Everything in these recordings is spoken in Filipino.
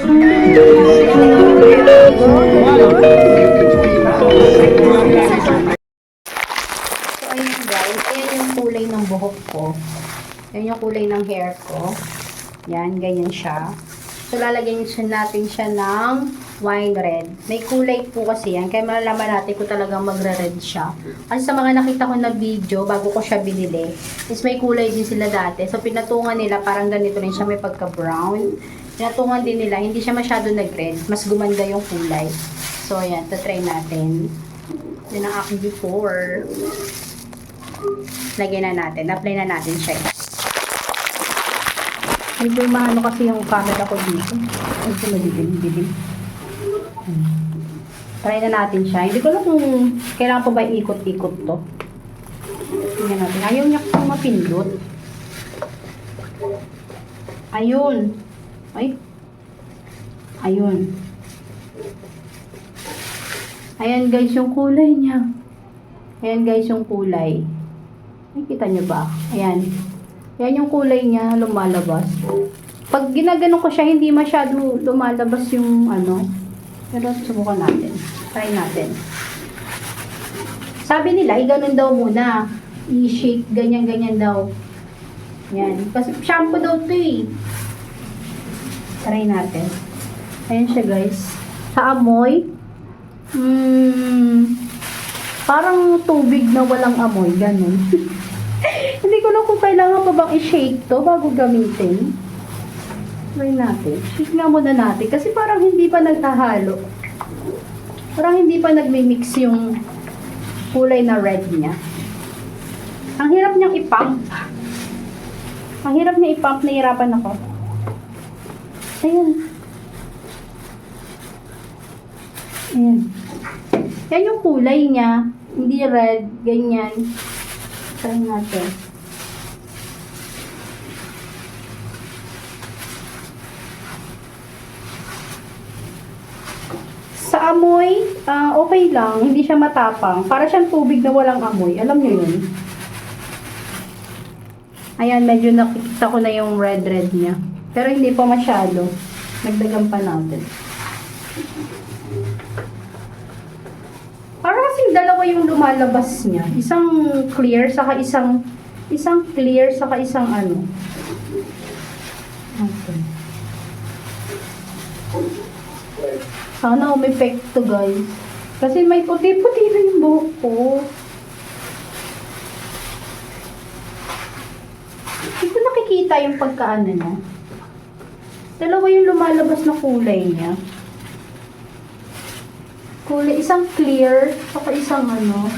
So, ayun guys. Ayan yung kulay ng buhok ko. Ayan yung kulay ng hair ko. Yan, ganyan siya. So, lalagyan natin siya ng wine red. May kulay po kasi yan. Kaya malalaman natin kung talagang magre-red siya. Kasi sa mga nakita ko na video, bago ko siya binili, is may kulay din sila dati. So, pinatungan nila, parang ganito rin siya, may pagka-brown. Pinatungan din nila, hindi siya masyado nag-red. Mas gumanda yung kulay. So, ayan, try natin. Yan ang aking before. Lagyan na natin. Apply na natin siya. Medyo maano kasi yung camera ko dito. Medyo madilim. Try na natin siya. Hindi ko alam kung kailangan pa ba ikot-ikot to. Tingnan natin. Ayaw niya kung mapindot. Ayun. Ay. Ayun. Ayan guys yung kulay niya. Ayan guys yung kulay. Nakikita niyo ba? Ayan. Yan yung kulay niya lumalabas. Pag ginagano ko siya, hindi masyado lumalabas yung ano. Pero subukan natin. Try natin. Sabi nila, ganun daw muna. I-shake, ganyan-ganyan daw. Yan. Kasi shampoo daw to eh. Try natin. Ayan siya guys. Sa amoy, parang tubig na walang amoy. Ganun. Hindi ko lang kung kailangan pa bang i-shake to bago gamitin. Try natin. Shake nga muna natin. Kasi parang hindi pa nagtahalo. Parang hindi pa nagmi-mix yung kulay na red niya. Ang hirap niyang i-pump. Ang hirap niya i-pump. Nahirapan ako. Ayan. Ayan. Yan yung kulay niya. Hindi red. Ganyan. Try natin. Sa amoy, okay lang. Hindi siya matapang. Para siyang tubig na walang amoy. Alam niyo yun? Ayan, medyo nakikita ko na yung red niya. Pero hindi pa masyado. Nagdagan pa natin. Parang kasing dalawa yung lumalabas niya. Isang clear, saka isang clear, saka isang ano. Okay. Sana umepect to guys. Kasi may puti-puti na yung buhok ko. Hindi ko nakikita yung pagkaano niya. Dalawa yung lumalabas na kulay niya. Kulay, isang clear, saka isang ano.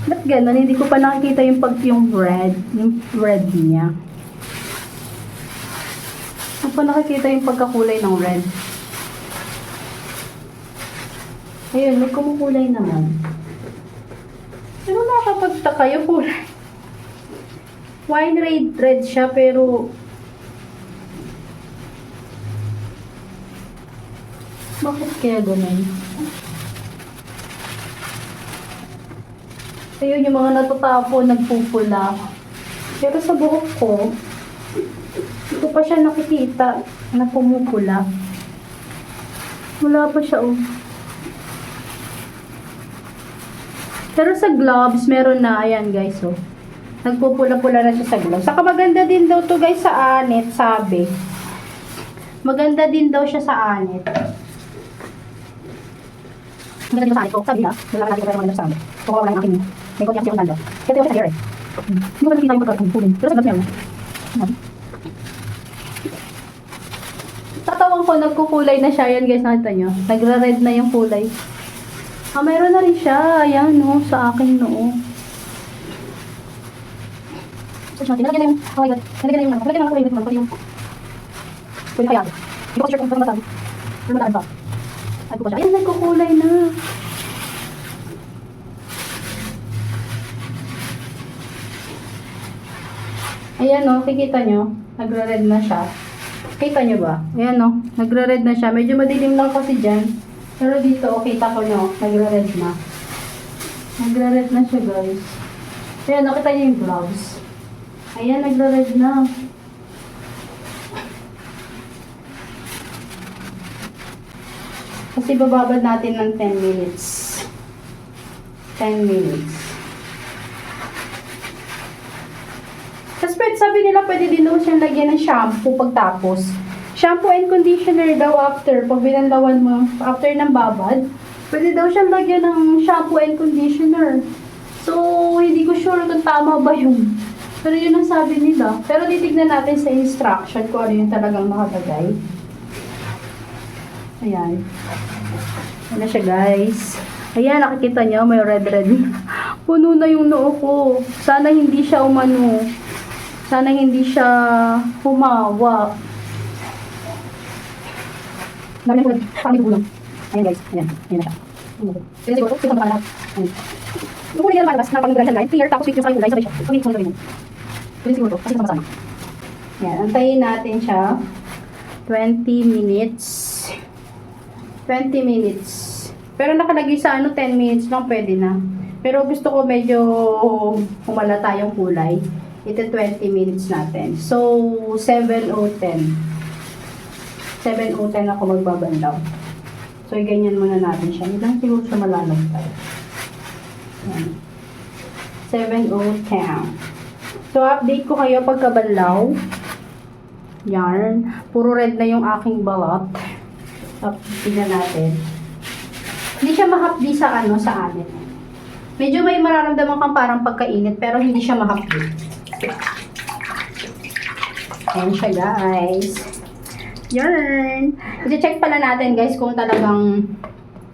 Ba't ganun? Hindi ko pa nakikita yung red niya. Hindi pa nakikita yung pagkakulay ng red. Ayun, may kumukulay naman. Pero nakakapagtaka yung kulay. Wine red siya, pero bakit kaya ganun? Ayun, yung mga natutapo, nagpupula. Pero sa buhok ko, hindi ko pa siya nakikita na pumupula. Wala pa siya, oh. Pero sa gloves, meron na. Ayan, guys, oh. Nagpupula-pula na siya sa gloves. Saka maganda din daw to guys, sa anit, sabi. Maganda din daw siya sa anit. Maganda dito sa anit ko. Sabi na, wala natin ko tayo maganda sa anit. Kung wala yung aking, may konti ako yung ganda. Kaya tayo sa hair eh. Hindi ko nakikita yung pagkakulin. Pero sa gloves meron. Tatawang ko, nagkukulay na siya. Yan guys, nakita nyo. Nagra-red na yung kulay. Mayroon na rin siya. Ayan, no, sa akin, no. So, nalagyan na yung, oh my god, nalagyan na yung, nalagyan na yung kulay yung, pwede kaya. Hindi ko sure kung mataan. Pero mataan ba? Ay, ko siya. Ayan, nagkukulay na. Ayan, no, kikita nyo. Nagra-red na siya. Kita nyo ba? Ayan, no, nagra-red na siya. Medyo madilim lang kasi dyan. Pero dito, kita ko nyo, nagra-red na. Nagra-red na siya, guys. Ayan, nakita nyo yung gloves. Ayan, nagra-red na. Kasi bababad natin ng 10 minutes. 10 minutes. Tapos sabi nila pwede din daw siyang lagyan ng shampoo pagtapos. Shampoo and conditioner daw after. Pag binanlawan mo, after ng babad, pwede daw siyang lagyan ng shampoo and conditioner. So, hindi ko sure kung tama ba yun. Pero yun ang sabi nila. Pero titignan natin sa instruction kung ano yung talagang nakalagay. Ayan. Ayan na siya, guys. Ayan, nakikita niyo, may red. Puno na yung noo ko. Sana hindi siya umano. Sana hindi siya humawa. Dami ko lang. Ayan, guys. Ayan. Ayan na siya. Ayan siguro. Ito ang pangalap. Ayan. Yung kulay na malabas, napang-grandal line. Clear, tapos sweet yung sa kulay. Sabay siya. Pag-mix mo na rin. Ayan siguro to. Kasi kasama. Ayan. Antayin natin siya. 20 minutes. 20 minutes. Pero nakalagay sa 10 minutes lang pwede na. Pero gusto ko medyo humalata yung kulay. Ito 20 minutes natin. So, 7:10. 7:10 ako magbabandaw. So, ganyan muna natin siya. Hindi lang siguro siya malalag tayo. 7:10. So, update ko kayo pagkabanlaw. Yarn. Puro red na yung aking balat. Tingnan natin. Hindi siya mahapdi sa sa amin. Medyo may mararamdaman kang parang pagkainit pero hindi siya mahapdi. Ayan siya, guys. Yarn. I-check pala natin, guys, kung talagang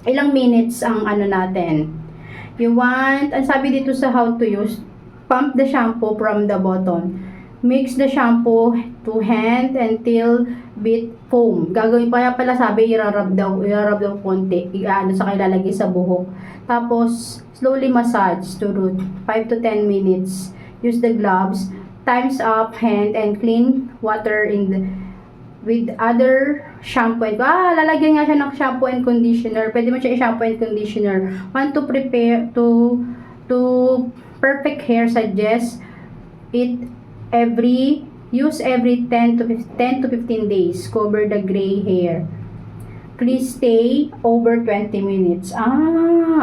ilang minutes ang natin. You want, ang sabi dito sa how to use, pump the shampoo from the bottom. Mix the shampoo to hand until bit foam. Gagawin pa pala sabi, i-rub daw konti. Sa ilalagay sa buhok. Tapos, slowly massage to root. 5 to 10 minutes. Use the gloves. Times up hand and clean water with other shampoo and lalagyan nga siya ng shampoo and conditioner. Pwede mo siya i-shampoo and conditioner. Want to prepare to perfect hair, suggest it use every 10 to 15 days. Cover the gray hair. Please stay over 20 minutes.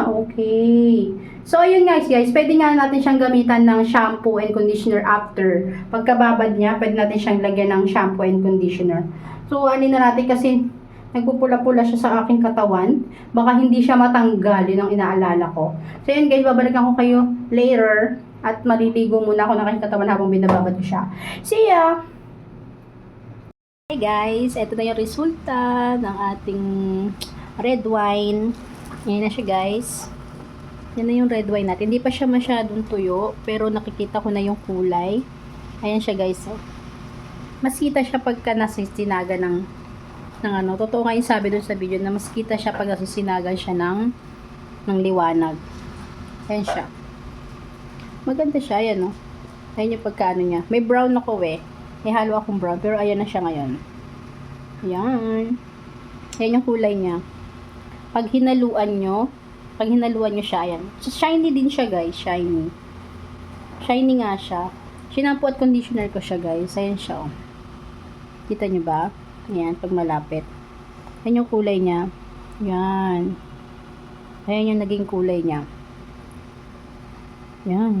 Okay. So, ayun guys, pwede nga natin siyang gamitan ng shampoo and conditioner after. Pagkababad niya, pwede natin siyang lagyan ng shampoo and conditioner. So, na natin kasi nagpupula-pula siya sa aking katawan. Baka hindi siya matanggal, yun ang inaalala ko. So, yun guys, babalikan ko kayo later. At maliligo muna ako ng aking katawan habang binababad ko siya. See ya! Hey guys, ito na yung resulta ng ating red wine. Yan na siya, guys. Yan na yung red wine natin. Hindi pa siya masyadong tuyo, pero nakikita ko na yung kulay. Ayan siya, guys. Mas kita siya pagka nasisinaga ng totoo nga yung sabi dun sa video na mas kita siya pag nasisinagan siya ng liwanag. Ayan siya. Maganda siya, ayan o. Ayan yung pagkaano niya. May brown ako May halo akong brown, pero ayan na siya ngayon. Ayan. Ayan yung kulay niya. Pag hinaluan nyo siya, ayan. So, shiny din siya, guys. Shiny. Shiny nga siya. Shampoo at conditioner ko siya, guys. Ayan siya, o. Kita nyo ba? Ayan, pag malapit. Ayan yung kulay niya. Ayan. Ayan yung naging kulay niya. Yan.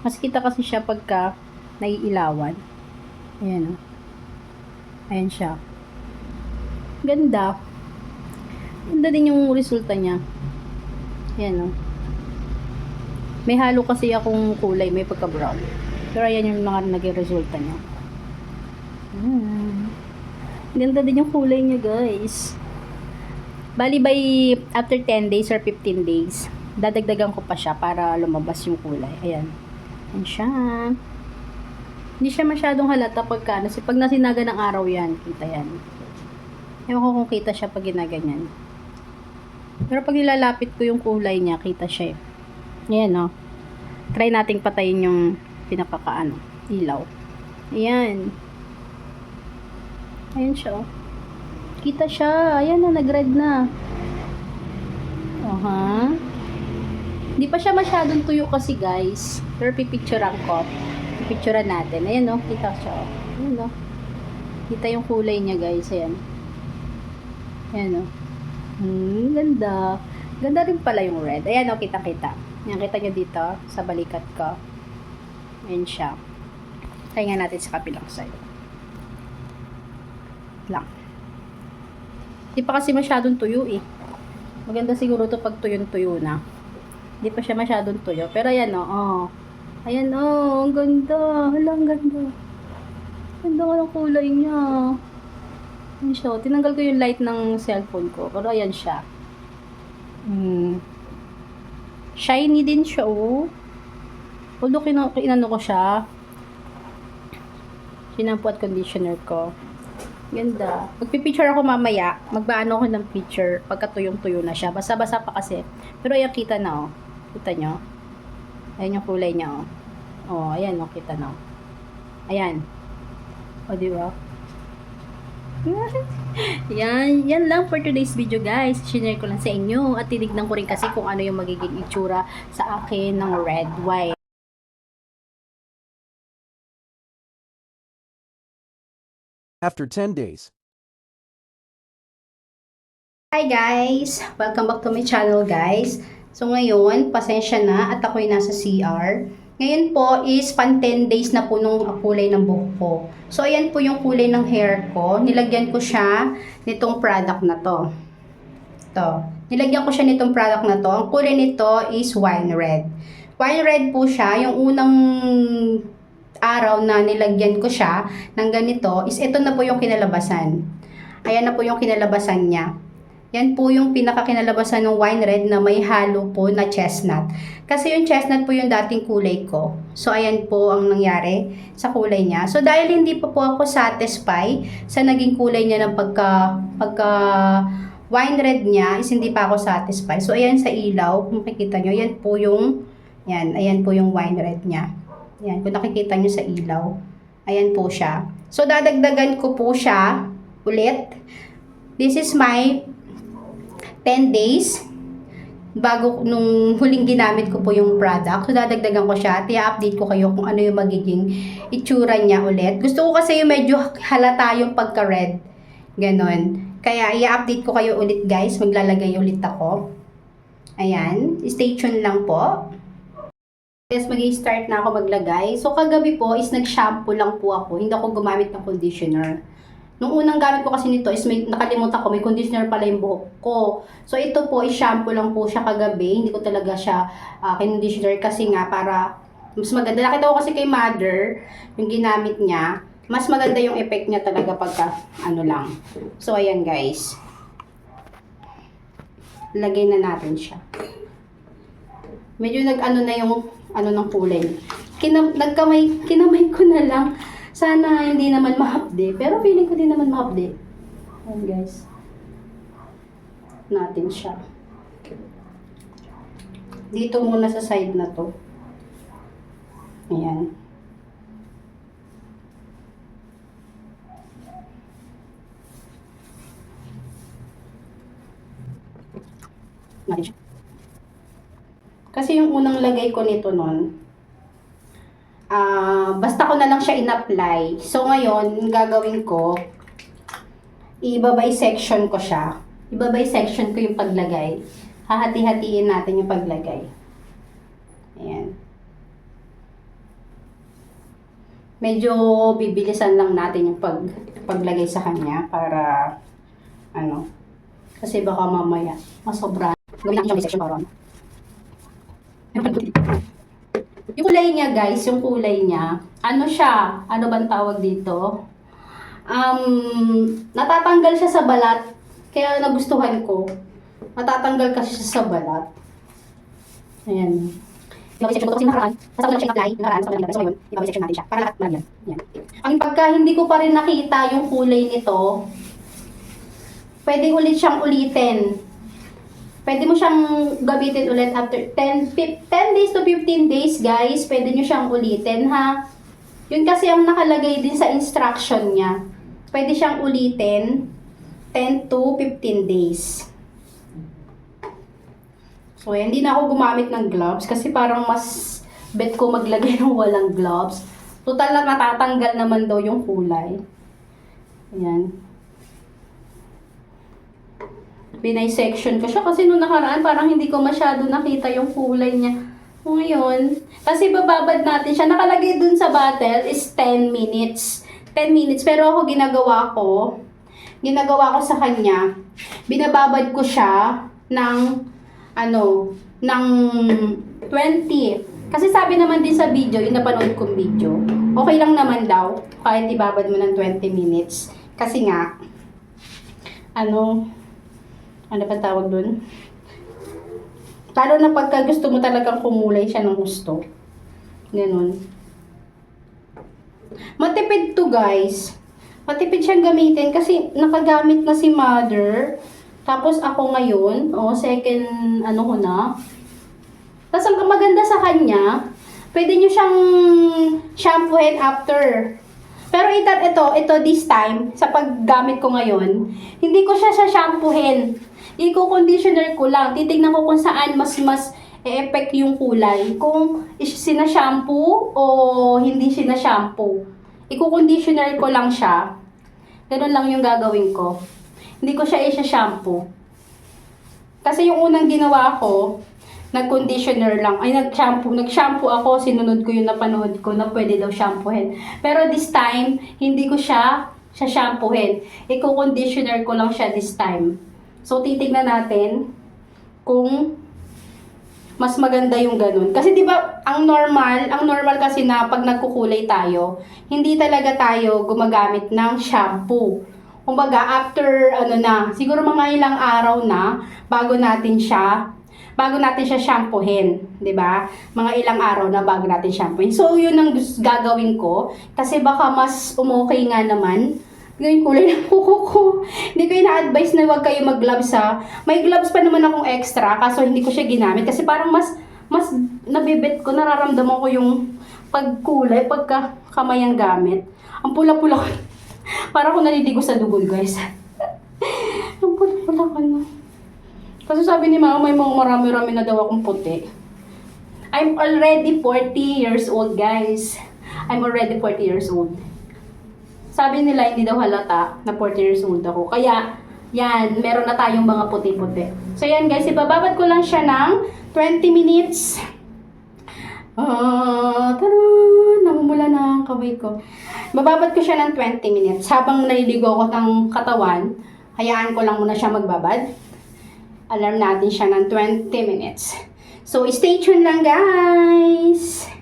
Mas kita kasi siya pagka naiilawan. Ayan o. Ayan siya. Ganda. Ganda din yung resulta niya. Ayan o. May halo kasi akong kulay. May pagka-brown. Pero ayan yung mga naging resulta niya. Ganda din yung kulay niya, guys. Bali by after 10 days or 15 days. Dadagdagan ko pa siya para lumabas yung kulay. Ayan. Ayan siya. Hindi siya masyadong halata pagka. Kasi pag nasinaga ng araw yan, kita yan. Ewan ko kung kita siya pag ginaganyan. Pero pag nilalapit ko yung kulay niya, kita siya. Ayan o. Try nating patayin yung ilaw. Ayan. Ayan siya o. Kita siya. Ayan na, nag-red na. Hindi pa siya masyadong tuyo kasi, guys. Pero pipicturean ko. Pipicturean natin. Ayan o, kita siya o. Ayan o. Kita yung kulay niya, guys. Ayan. Ayan o. Ganda. Ganda rin pala yung red. Ayan, o, kita-kita. Yan, kita nyo dito, sa balikat ko. Ayan siya. Try nga natin sa kapilang side. Lang. Di pa kasi masyadong tuyo eh. Maganda siguro to pag tuyo na. Di pa siya masyadong tuyo. Pero ayan o, oh. Ayan o, oh, ang ganda. Hala, ang ganda. Ganda ka ng kulay niya. Ayan siya. Tinanggal ko yung light ng cellphone ko. Pero ayan siya. Shiny din siya, oh. Although kinano ko siya. Shampoo at conditioner ko. Ganda. Magpipicture ako mamaya. Magbaano ko ng picture pagka tuyong-tuyo na siya. Basa-basa pa kasi. Pero ayan, kita na, oh. Kita nyo? Ayan yung kulay niya, oh. Oh, ayan, oh. Kita na, oh. Ayan. O, diba? Yan lang for today's video, guys. Sinare ko lang sa inyo at tinignan ko rin kasi kung ano yung magiging itsura sa akin ng red wine. After 10 days. Hi guys! Welcome back to my channel, guys. So ngayon, pasensya na at ako'y nasa CR. Ngayon po is pan 10 days na po nung kulay ng buhok ko. So ayan po yung kulay ng hair ko. Nilagyan ko siya nitong product na to. Ito. Nilagyan ko siya nitong product na to. Ang kulay nito is wine red. Wine red po siya. Yung unang araw na nilagyan ko siya ng ganito is ito na po yung kinalabasan. Ayan na po yung kinalabasan niya. Yan po yung pinakakinalabasan ng wine red na may halo po na chestnut. Kasi yung chestnut po yung dating kulay ko. So, ayan po ang nangyari sa kulay niya. So, dahil hindi pa po ako satisfied sa naging kulay niya ng pagka wine red niya, is hindi pa ako satisfied. So, ayan sa ilaw, kung makikita nyo, yan po yung, ayan po yung wine red niya. Yan, kung nakikita nyo sa ilaw, ayan po siya. So, dadagdagan ko po siya ulit. This is my 10 days bago nung huling ginamit ko po yung product. So, dadagdagan ko siya at i-update ko kayo kung ano yung magiging itsura niya ulit. Gusto ko kasi yung medyo halata yung pagka-red. Ganon. Kaya i-update ko kayo ulit, guys. Maglalagay ulit ako. Ayan. Stay tuned lang po. Yes, mag-i-start na ako maglagay. So, kagabi po is nag-shampoo lang po ako. Hindi ako gumamit ng conditioner. Nung unang gamit ko kasi nito is nakalimutan ko, may conditioner pala yung buhok ko. So, ito po is shampoo lang po siya kagabi. Hindi ko talaga siya conditioner kasi nga para mas maganda. Nakita ko kasi kay mother, yung ginamit niya, mas maganda yung effect niya talaga pagka ano lang. So, ayan guys. Lagay na natin siya. Medyo nag-ano na yung ano ng kulay. Kinamay ko na lang. Sana hindi naman mahapde. Pero feeling ko din naman mahapde. Ayan guys. Natin siya. Dito muna sa side na to. Ayan. Natin siya. Kasi yung unang lagay ko nito nun, basta ko na lang siya in-apply. So, ngayon, yung gagawin ko, i-bissection ko siya. I-bissection ko yung paglagay. Hahati-hatiin natin yung paglagay. Ayan. Medyo bibilisan lang natin yung paglagay sa kanya para, ano, kasi baka mamaya, masobra. Gawin natin yung bissection para, yung kulay niya, guys, yung kulay niya, ano siya? Ano bang tawag dito? Natatanggal siya sa balat. Kaya nagustuhan ko. Natatanggal kasi siya sa balat. Ayan. Iba-section ko kasi nakaraan. Basta ko lang siya i-apply. Nakaraan sa kanila. So ngayon, iba-section natin siya. Para lahat malagyan. Ayan. Ang pagka hindi ko pa rin nakita yung kulay nito, pwede ulit siyang ulitin. Pwede mo siyang gamitin ulit after 10 days to 15 days, guys. Pwede nyo siyang ulitin, ha? Yun kasi ang nakalagay din sa instruction niya. Pwede siyang ulitin 10 to 15 days. So, hindi na ako gumamit ng gloves kasi parang mas bet ko maglagay ng walang gloves. Total na matatanggal naman daw yung kulay. Ayan. Binisection ko siya kasi nung nakaraan parang hindi ko masyado nakita yung kulay niya. Ngayon, kasi bababad natin siya. Nakalagay dun sa bottle is 10 minutes. 10 minutes. Pero ako ginagawa ko sa kanya, binababad ko siya ng, ng 20. Kasi sabi naman din sa video, yung napanood kong video, okay lang naman daw, kahit ibabad mo ng 20 minutes. Kasi nga, ano ba tawag dun? Lalo na pagka gusto mo talagang kumulay siya ng gusto. Ganun. Matipid to, guys. Matipid siyang gamitin kasi nakagamit na si mother. Tapos ako ngayon, second ko na. Tapos ang maganda sa kanya, pwede nyo siyang shampooin after. Pero ito this time, sa paggamit ko ngayon, hindi ko siya shampooin. Iko-conditioner ko lang. Titignan ko kung saan mas e-effect yung kulay. Kung sina-shampoo o hindi sina-shampoo. Iko-conditioner ko lang siya. Ganun lang yung gagawin ko. Hindi ko siya i-shampoo. Kasi yung unang ginawa ko, nag-conditioner lang. Ay, nag-shampoo ako. Sinunod ko yung napanood ko na pwede daw shampoohin. Pero this time, hindi ko siya shampoohin. Iko-conditioner ko lang siya this time. So, titignan natin kung mas maganda yung ganun. Kasi 'di ba, ang normal kasi na pag nagkukulay tayo, hindi talaga tayo gumagamit ng shampoo. Kumbaga, after siguro mga ilang araw na bago natin siya shampoohin, 'di ba? Mga ilang araw na bago natin shampoohin. So, 'yun ang gagawin ko kasi baka mas umokay nga naman yung kulay ng kuko ko. Hindi ko ina-advise na huwag kayo mag-gloves ha. May gloves pa naman akong extra kaso hindi ko siya ginamit kasi parang mas nabibit ko, nararamdaman ko yung pagkulay pagka kamay ang gamit. Ang pula-pula ko. Parang ako naliligo sa dugol, guys. Ang pula-pula ko na. Kasi sabi ni mama, may mga marami-rami na daw akong puti. I'm already 40 years old, guys. I'm already 40 years old. Sabi nila, hindi daw halata na 40 years old ako. Kaya, yan, meron na tayong mga puti-puti. So, yan guys, ibababad ko lang siya ng 20 minutes. Tara, namumula na ang kamay ko. Bababad ko siya ng 20 minutes. Habang naliligo ako ng katawan, hayaan ko lang muna siya magbabad. Alarm natin siya ng 20 minutes. So, stay tuned lang guys!